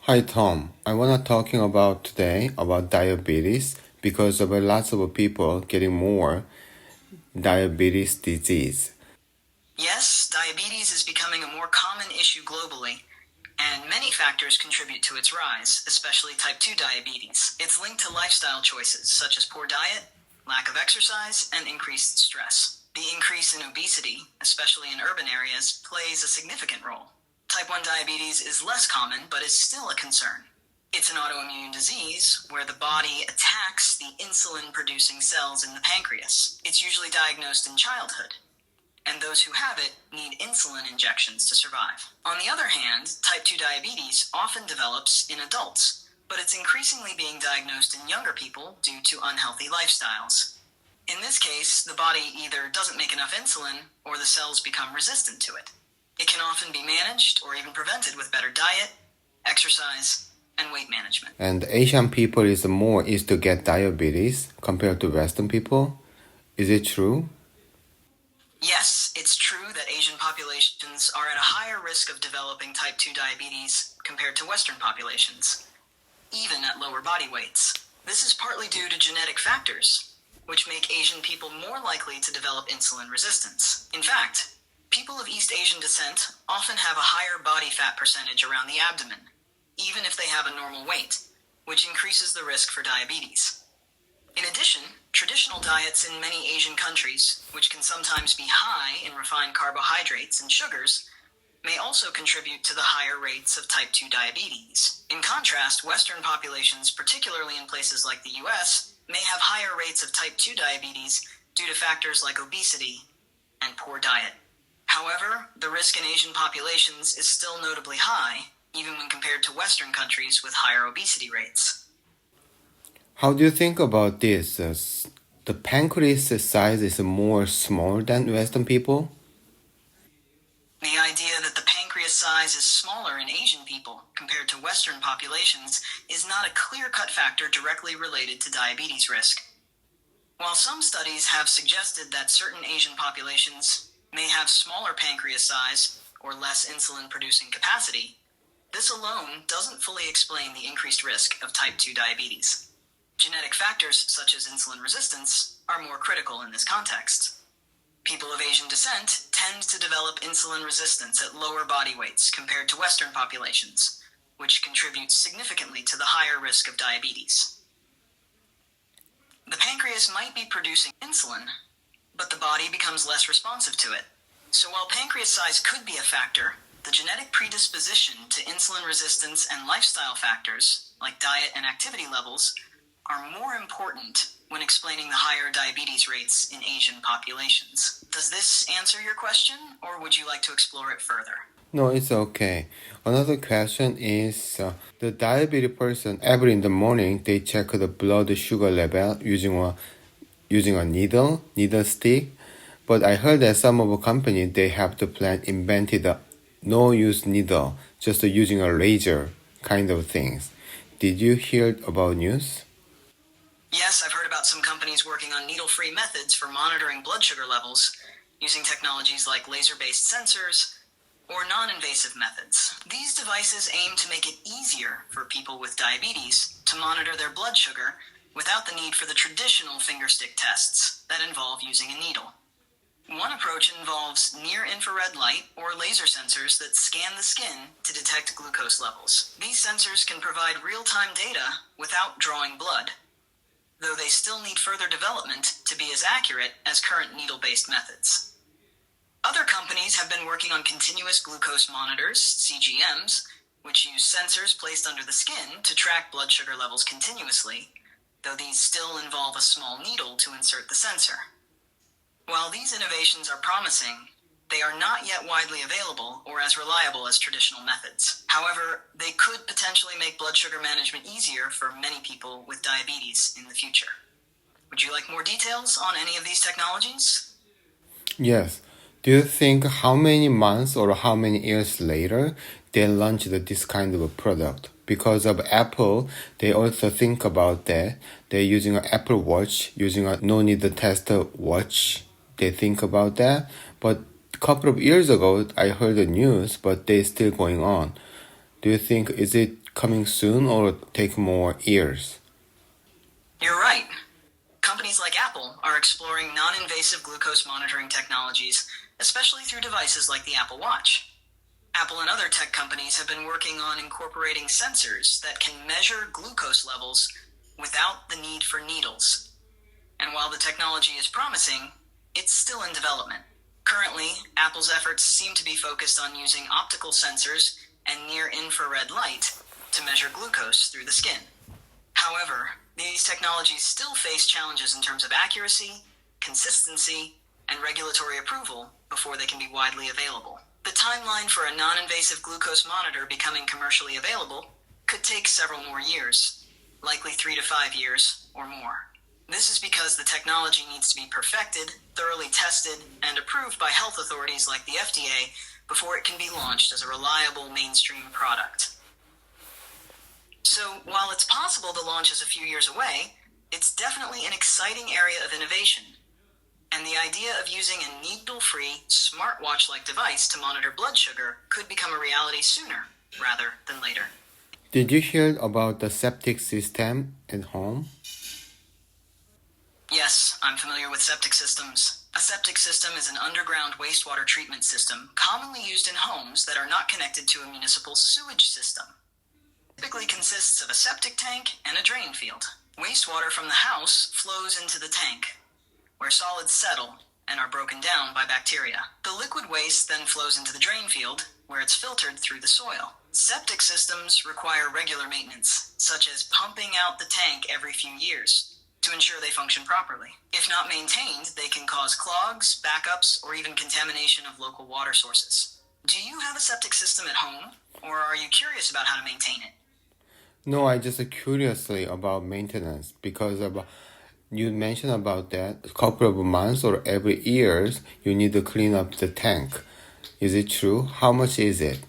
Hi Tom, I wanna talking about today about diabetes because of lots of people getting more diabetes disease. Yes, diabetes is becoming a more common issue globally, and many factors contribute to its rise, especially type 2 diabetes. It's linked to lifestyle choices such as poor diet, lack of exercise, and increased stress. The increase in obesity, especially in urban areas, plays a significant role. Type 1 diabetes is less common, but is still a concern. It's an autoimmune disease where the body attacks the insulin-producing cells in the pancreas. It's usually diagnosed in childhood, and those who have it need insulin injections to survive. On the other hand, type 2 diabetes often develops in adults, but it's increasingly being diagnosed in younger people due to unhealthy lifestyles. In this case, the body either doesn't make enough insulin or the cells become resistant to it. It can often be managed or even prevented with better diet, exercise, and weight management. And Asian people is to get diabetes compared to Western people. Is it true? Yes, it's true that Asian populations are at a higher risk of developing type 2 diabetes compared to Western populations, even at lower body weights. This is partly due to genetic factors, which make Asian people more likely to develop insulin resistance. In fact, people of East Asian descent often have a higher body fat percentage around the abdomen, even if they have a normal weight, which increases the risk for diabetes. In addition, traditional diets in many Asian countries, which can sometimes be high in refined carbohydrates and sugars, may also contribute to the higher rates of type 2 diabetes. In contrast, Western populations, particularly in places like the US, may have higher rates of type 2 diabetes due to factors like obesity and poor diet. However, the risk in Asian populations is still notably high, even when compared to Western countries with higher obesity rates. How do you think about this? The pancreas size is more small than Western people? The idea that the pancreas size is smaller in Asian people compared to Western populations is not a clear-cut factor directly related to diabetes risk. While some studies have suggested that certain Asian populations may have smaller pancreas size or less insulin-producing capacity, this alone doesn't fully explain the increased risk of type 2 diabetes. Genetic factors such as insulin resistance are more critical in this context. People of Asian descent tend to develop insulin resistance at lower body weights compared to Western populations, which contributes significantly to the higher risk of diabetes. The pancreas might be producing insulin, but the body becomes less responsive to it. So while pancreas size could be a factor, the genetic predisposition to insulin resistance and lifestyle factors, like diet and activity levels, are more important when explaining the higher diabetes rates in Asian populations. Does this answer your question, or would you like to explore it further? No, it's okay. Another question is the diabetic person every in the morning they check the blood sugar level using a needle stick. But I heard that some of a company they have the plan invented a no use needle, just using a razor kind of things. Did you hear about news? Yes, I've heard about some companies working on needle-free methods for monitoring blood sugar levels, using technologies like laser-based sensors or non-invasive methods. These devices aim to make it easier for people with diabetes to monitor their blood sugar without the need for the traditional fingerstick tests that involve using a needle. One approach involves near-infrared light or laser sensors that scan the skin to detect glucose levels. These sensors can provide real-time data without drawing blood, though they still need further development to be as accurate as current needle-based methods. Other companies have been working on continuous glucose monitors, CGMs, which use sensors placed under the skin to track blood sugar levels continuously, though these still involve a small needle to insert the sensor. While these innovations are promising, they are not yet widely available or as reliable as traditional methods. However, they could potentially make blood sugar management easier for many people with diabetes in the future. Would you like more details on any of these technologies? Yes. Do you think how many months or how many years later they launched this kind of a product? Because of Apple, they also think about that. They're using an Apple Watch, using a no need to test watch. They think about that. But a couple of years ago, I heard the news, but they're still going on. Do you think is it coming soon or take more years? You're right. Companies like Apple are exploring non-invasive glucose monitoring technologies, especially through devices like the Apple Watch. Apple and other tech companies have been working on incorporating sensors that can measure glucose levels without the need for needles. And while the technology is promising, it's still in development. Currently, Apple's efforts seem to be focused on using optical sensors and near-infrared light to measure glucose through the skin. However, these technologies still face challenges in terms of accuracy, consistency, and regulatory approval before they can be widely available. The timeline for a non-invasive glucose monitor becoming commercially available could take several more years, likely 3 to 5 years or more. This is because the technology needs to be perfected, thoroughly tested, and approved by health authorities like the FDA before it can be launched as a reliable mainstream product. So, while it's possible the launch is a few years away, it's definitely an exciting area of innovation. And the idea of using a needle-free, smartwatch-like device to monitor blood sugar could become a reality sooner rather than later. Did you hear about the septic system at home? Yes, I'm familiar with septic systems. A septic system is an underground wastewater treatment system commonly used in homes that are not connected to a municipal sewage system. It typically consists of a septic tank and a drain field. Wastewater from the house flows into the tank, where solids settle and are broken down by bacteria. The liquid waste then flows into the drain field, where it's filtered through the soil. Septic systems require regular maintenance, such as pumping out the tank every few years to ensure they function properly. If not maintained, they can cause clogs, backups, or even contamination of local water sources. Do you have a septic system at home, or are you curious about how to maintain it? No, I just curiously about maintenance because you mentioned about that a couple of months or every years you need to clean up the tank. Is it true? How much is it?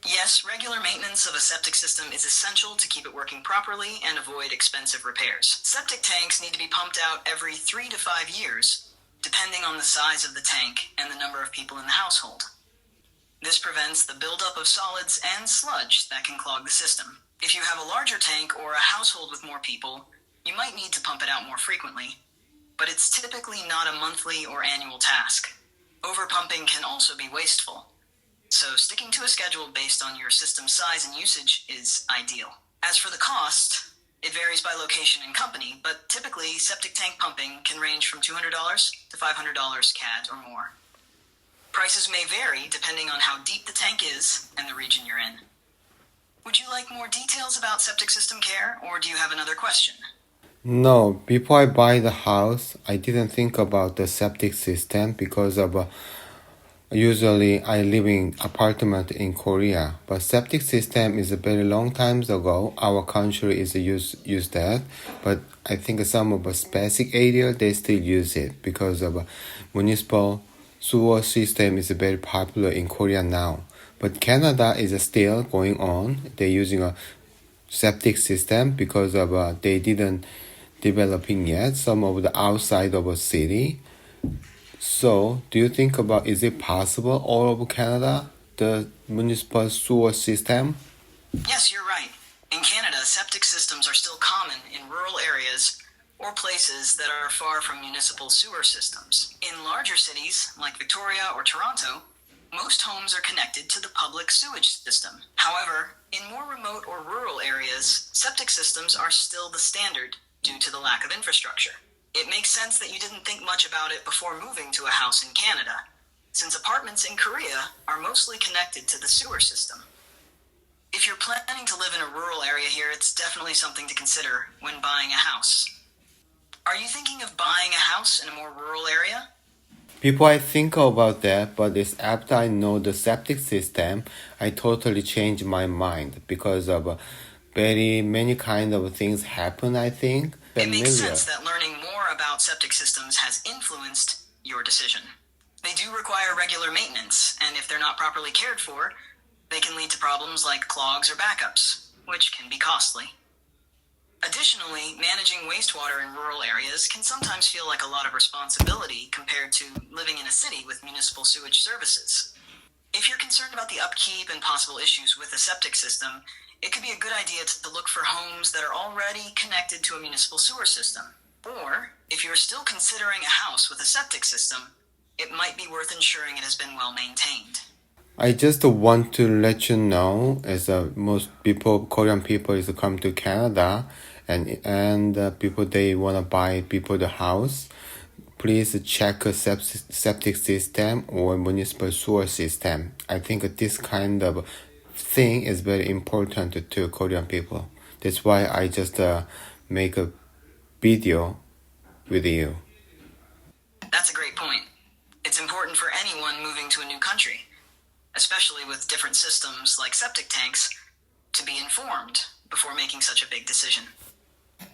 Yes, regular maintenance of a septic system is essential to keep it working properly and avoid expensive repairs. Septic tanks need to be pumped out every 3 to 5 years, depending on the size of the tank and the number of people in the household. This prevents the buildup of solids and sludge that can clog the system. If you have a larger tank or a household with more people, you might need to pump it out more frequently, but it's typically not a monthly or annual task. Overpumping can also be wasteful, so sticking to a schedule based on your system size and usage is ideal. As for the cost, it varies by location and company, but typically septic tank pumping can range from $200 to $500 CAD or more. Prices may vary depending on how deep the tank is and the region you're in. Would you like more details about septic system care, or do you have another question? No, before I buy the house, I didn't think about the septic system because of usually I live in apartment in Korea, but septic system is a very long times ago. Our country is use that, but I think some of a specific area they still use it because of municipal sewer system is very popular in Korea now. But Canada is still going on. They're using a septic system because of they didn't developing yet. Some of the outside of a city. So, do you think about is it possible all over Canada the municipal sewer system? Yes, you're right. In Canada, septic systems are still common in rural areas or places that are far from municipal sewer systems. In larger cities, like Victoria or Toronto, most homes are connected to the public sewage system. However, in more remote or rural areas, septic systems are still the standard due to the lack of infrastructure. It makes sense that you didn't think much about it before moving to a house in Canada, since apartments in Korea are mostly connected to the sewer system. If you're planning to live in a rural area here, it's definitely something to consider when buying a house. Are you thinking of buying a house in a more rural area? Before I think about that, but it's after I know the septic system, I totally changed my mind because of very many kind of things happen, I think. It makes sense that learning more about septic systems has influenced your decision. They do require regular maintenance, and if they're not properly cared for, they can lead to problems like clogs or backups, which can be costly. Additionally, managing wastewater in rural areas can sometimes feel like a lot of responsibility compared to living in a city with municipal sewage services. If you're concerned about the upkeep and possible issues with the septic system, it could be a good idea to look for homes that are already connected to a municipal sewer system. Or, if you're still considering a house with a septic system, it might be worth ensuring it has been well maintained. I just want to let you know, as most people, Korean people, is come to Canada, and people they wanna buy people the house. Please check a septic system or municipal sewer system. I think this kind of thing is very important to Korean people. That's why I just make a video with you. That's a great point. It's important for anyone moving to a new country, especially with different systems like septic tanks, to be informed before making such a big decision.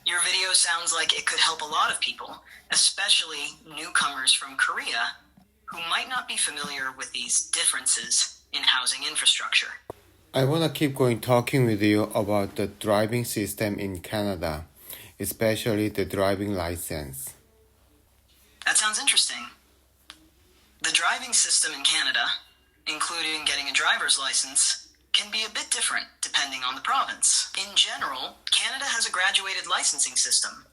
Your video sounds like it could help a lot of people, especially newcomers from Korea who might not be familiar with these differences in housing infrastructure. I want to keep going talking with you about the driving system in Canada, especially the driving license. That sounds interesting. The driving system in Canada, including getting a driver's license, can be a bit different depending on the province. In general, Canada has a graduated licensing system,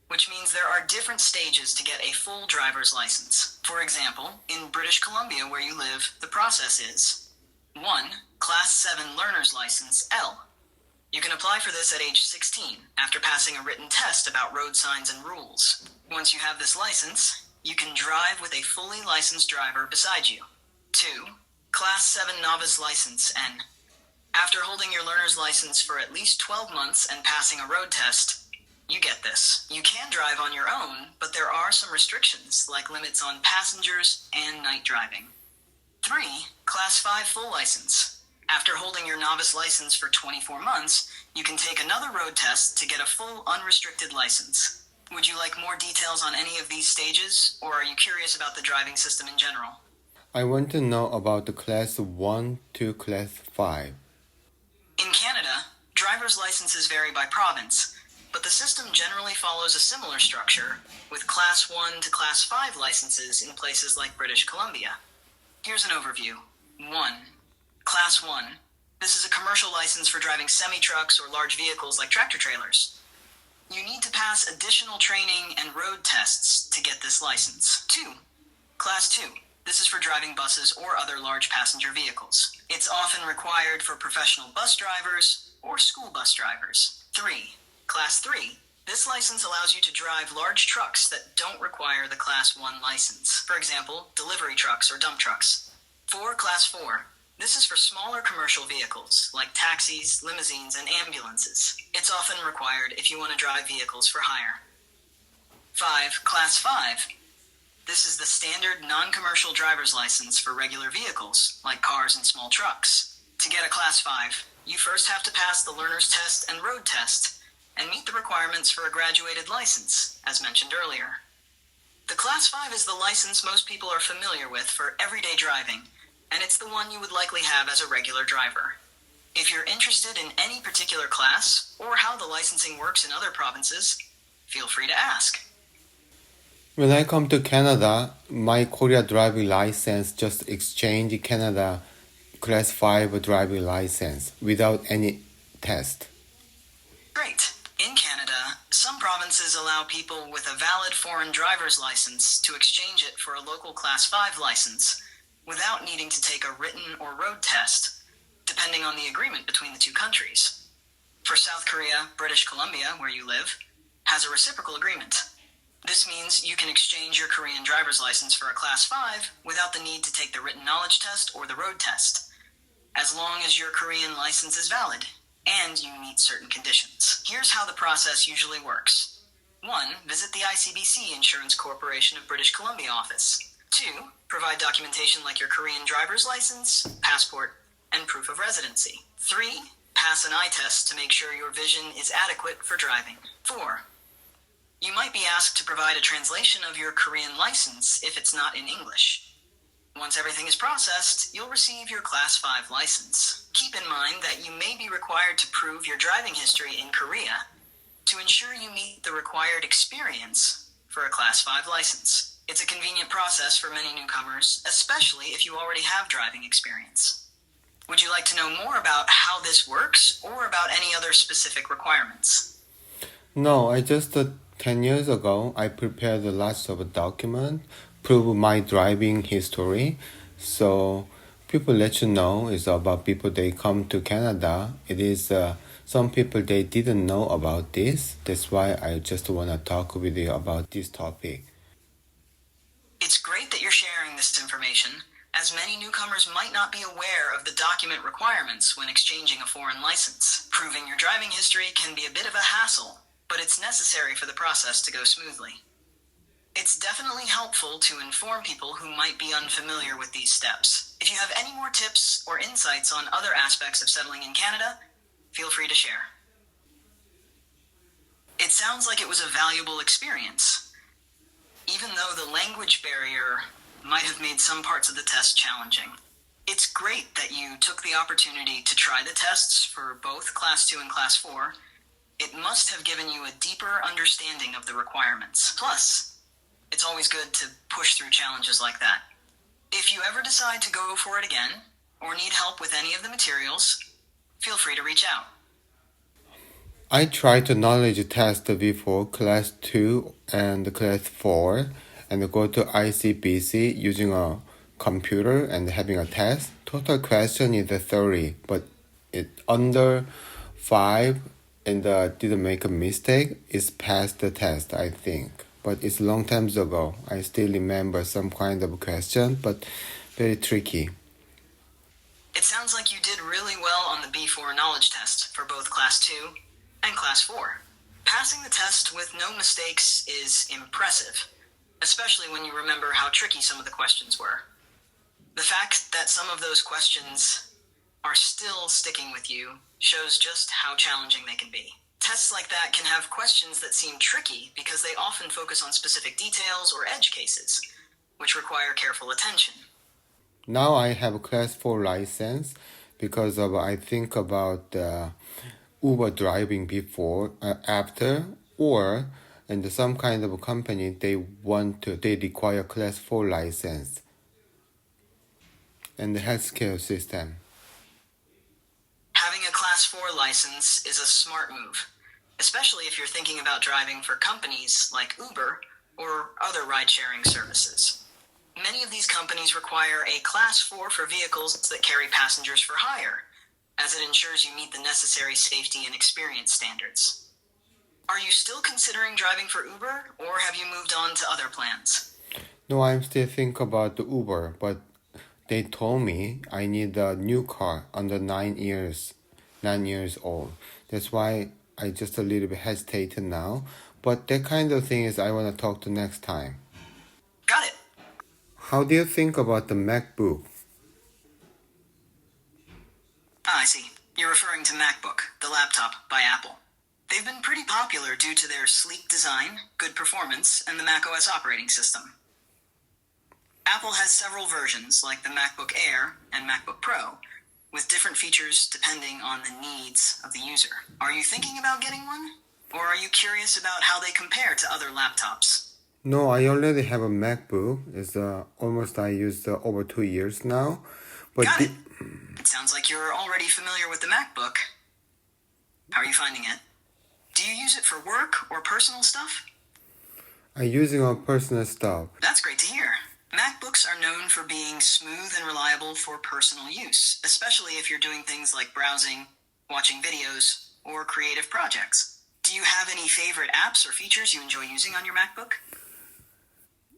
which means there are different stages to get a full driver's license. For example, in British Columbia, where you live, the process is 1. Class 7 learner's license, L. You can apply for this at age 16 after passing a written test about road signs and rules. Once you have this license, you can drive with a fully licensed driver beside you. 2. Class 7 novice license, N. After holding your learner's license for at least 12 months and passing a road test, you get this. You can drive on your own, but there are some restrictions, like limits on passengers and night driving. 3. Class 5 full license. After holding your novice license for 24 months, you can take another road test to get a full unrestricted license. Would you like more details on any of these stages, or are you curious about the driving system in general? I want to know about the class 1 to class 5. In Canada, driver's licenses vary by province, but the system generally follows a similar structure, with Class 1 to Class 5 licenses in places like British Columbia. Here's an overview. 1. Class 1. This is a commercial license for driving semi-trucks or large vehicles like tractor-trailers. You need to pass additional training and road tests to get this license. 2. Class 2. This is for driving buses or other large passenger vehicles. It's often required for professional bus drivers or school bus drivers. 3. Class 3. This license allows you to drive large trucks that don't require the Class 1 license. For example, delivery trucks or dump trucks. 4. Class 4. This is for smaller commercial vehicles, like taxis, limousines, and ambulances. It's often required if you want to drive vehicles for hire. 5. Class 5. This is the standard non-commercial driver's license for regular vehicles, like cars and small trucks. To get a Class 5, you first have to pass the learner's test and road test, and meet the requirements for a graduated license, as mentioned earlier. The Class 5 is the license most people are familiar with for everyday driving, and it's the one you would likely have as a regular driver. If you're interested in any particular class, or how the licensing works in other provinces, feel free to ask. When I come to Canada, my Korea driving license just exchange Canada class 5 driving license without any test. Great. In Canada, some provinces allow people with a valid foreign driver's license to exchange it for a local Class 5 license without needing to take a written or road test, depending on the agreement between the two countries. For South Korea, British Columbia, where you live, has a reciprocal agreement. This means you can exchange your Korean driver's license for a Class 5 without the need to take the written knowledge test or the road test, as long as your Korean license is valid and you meet certain conditions. Here's how the process usually works. 1. Visit the ICBC Insurance Corporation of British Columbia office. 2. Provide documentation like your Korean driver's license, passport, and proof of residency. 3. Pass an eye test to make sure your vision is adequate for driving. 4. You might be asked to provide a translation of your Korean license if it's not in English. Once everything is processed, you'll receive your Class 5 license. Keep in mind that you may be required to prove your driving history in Korea to ensure you meet the required experience for a Class 5 license. It's a convenient process for many newcomers, especially if you already have driving experience. Would you like to know more about how this works or about any other specific requirements? No, I just 10 years ago, I prepared lots of documents, prove my driving history. So people let you know it's about people they come to Canada. It is some people they didn't know about this. That's why I just want to talk with you about this topic. It's great that you're sharing this information, as many newcomers might not be aware of the document requirements when exchanging a foreign license. Proving your driving history can be a bit of a hassle, but it's necessary for the process to go smoothly. It's definitely helpful to inform people who might be unfamiliar with these steps. If you have any more tips or insights on other aspects of settling in Canada, feel free to share. It sounds like it was a valuable experience, even though the language barrier might have made some parts of the test challenging. It's great that you took the opportunity to try the tests for both Class 2 and Class 4. It must have given you a deeper understanding of the requirements. Plus, it's always good to push through challenges like that. If you ever decide to go for it again, or need help with any of the materials, feel free to reach out. I tried the knowledge test before Class 2 and Class 4 and go to ICBC using a computer and having a test. Total question is 30, but it under 5 and didn't make a mistake. It's passed the test, I think. But it's long time ago. I still remember some kind of question, but very tricky. It sounds like you did really well on the B4 knowledge test for both Class 2 and Class 4. Passing the test with no mistakes is impressive, especially when you remember how tricky some of the questions were. The fact that some of those questions are still sticking with you shows just how challenging they can be. Tests like that can have questions that seem tricky because they often focus on specific details or edge cases, which require careful attention. Now I have a Class 4 license because of I think about Uber driving before, after, or in some kind of company they require Class 4 license and the healthcare system. Having a Class 4 license is a smart move, especially if you're thinking about driving for companies like Uber or other ride-sharing services. Many of these companies require a Class 4 for vehicles that carry passengers for hire, as it ensures you meet the necessary safety and experience standards. Are you still considering driving for Uber, or have you moved on to other plans? No, I'm still thinking about the Uber, but they told me I need a new car under 9 years old. That's why I just a little bit hesitated now. But that kind of thing is I want to talk to next time. Got it. How do you think about the MacBook? I see. You're referring to MacBook, the laptop by Apple. They've been pretty popular due to their sleek design, good performance, and the macOS operating system. Apple has several versions, like the MacBook Air and MacBook Pro, with different features depending on the needs of the user. Are you thinking about getting one? Or are you curious about how they compare to other laptops? No, I already have a MacBook. It's almost I used over 2 years now. But Got it. It sounds like you're already familiar with the MacBook. How are you finding it? Do you use it for work or personal stuff? I'm using our personal stuff. That's great to hear. MacBooks are known for being smooth and reliable for personal use, especially if you're doing things like browsing, watching videos, or creative projects. Do you have any favorite apps or features you enjoy using on your MacBook?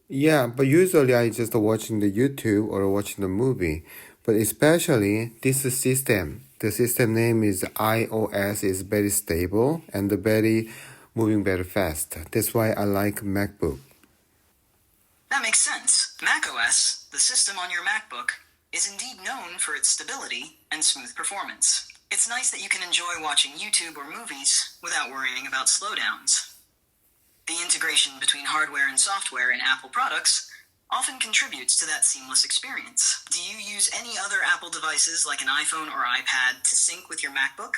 Yeah, but usually I just watching the YouTube or watching the movie. But especially this system. The system name is iOS is very stable and very moving very fast. That's why I like MacBook. That makes sense. macOS, the system on your MacBook, is indeed known for its stability and smooth performance. It's nice that you can enjoy watching YouTube or movies without worrying about slowdowns. The integration between hardware and software in Apple products often contributes to that seamless experience. Do you use any other Apple devices like an iPhone or iPad to sync with your MacBook?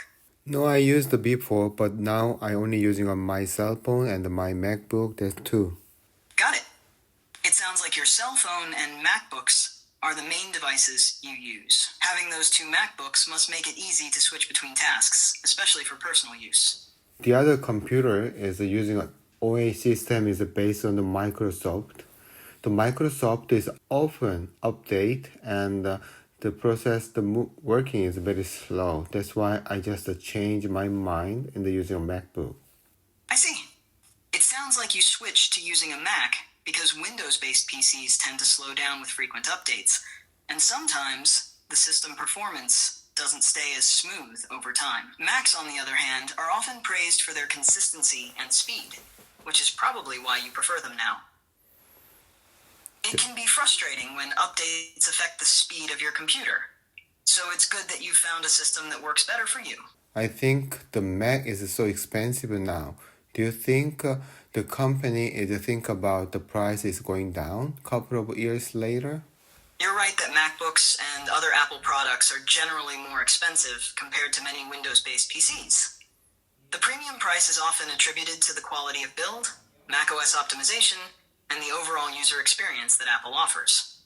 No, I used the before, but now I only using on my cell phone and my MacBook. That's two. Got it. It sounds cell phone and MacBooks are the main devices you use. Having those two MacBooks must make it easy to switch between tasks, especially for personal use. The other computer is using an OA system is based on the Microsoft. The Microsoft is often update and the process, working is very slow. That's why I just changed my mind in the using a MacBook. I see. It sounds like you switched to using a Mac because Windows-based PCs tend to slow down with frequent updates, and sometimes the system performance doesn't stay as smooth over time. Macs, on the other hand, are often praised for their consistency and speed, which is probably why you prefer them now. It can be frustrating when updates affect the speed of your computer, so it's good that you found a system that works better for you. I think the Mac is so expensive now. Do you think the company is think about the price is going down a couple of years later? You're right that MacBooks and other Apple products are generally more expensive compared to many Windows-based PCs. The premium price is often attributed to the quality of build, macOS optimization, and the overall user experience that Apple offers.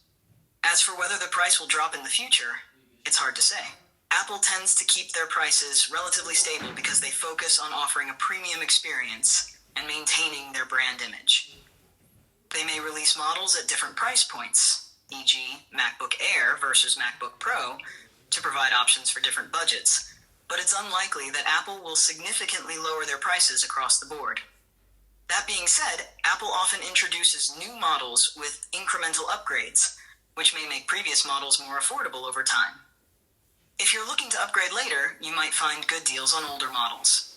As for whether the price will drop in the future, it's hard to say. Apple tends to keep their prices relatively stable because they focus on offering a premium experience and maintaining their brand image. They may release models at different price points, e.g. MacBook Air versus MacBook Pro, to provide options for different budgets, but it's unlikely that Apple will significantly lower their prices across the board. That being said, Apple often introduces new models with incremental upgrades, which may make previous models more affordable over time. If you're looking to upgrade later, you might find good deals on older models.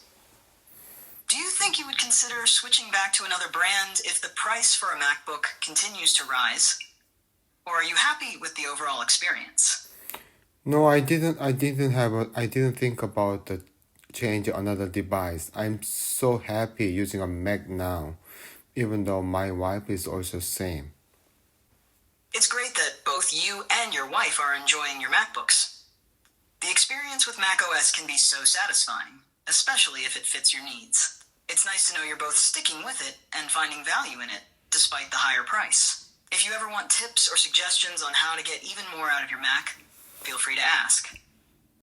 Do you think you would consider switching back to another brand if the price for a MacBook continues to rise? Or are you happy with the overall experience? No, I didn't think about the change another device. I'm so happy using a Mac now, even though my wife is also same. It's great that both you and your wife are enjoying your MacBooks. The experience with macOS can be so satisfying, especially if it fits your needs. It's nice to know you're both sticking with it and finding value in it, despite the higher price. If you ever want tips or suggestions on how to get even more out of your Mac, feel free to ask.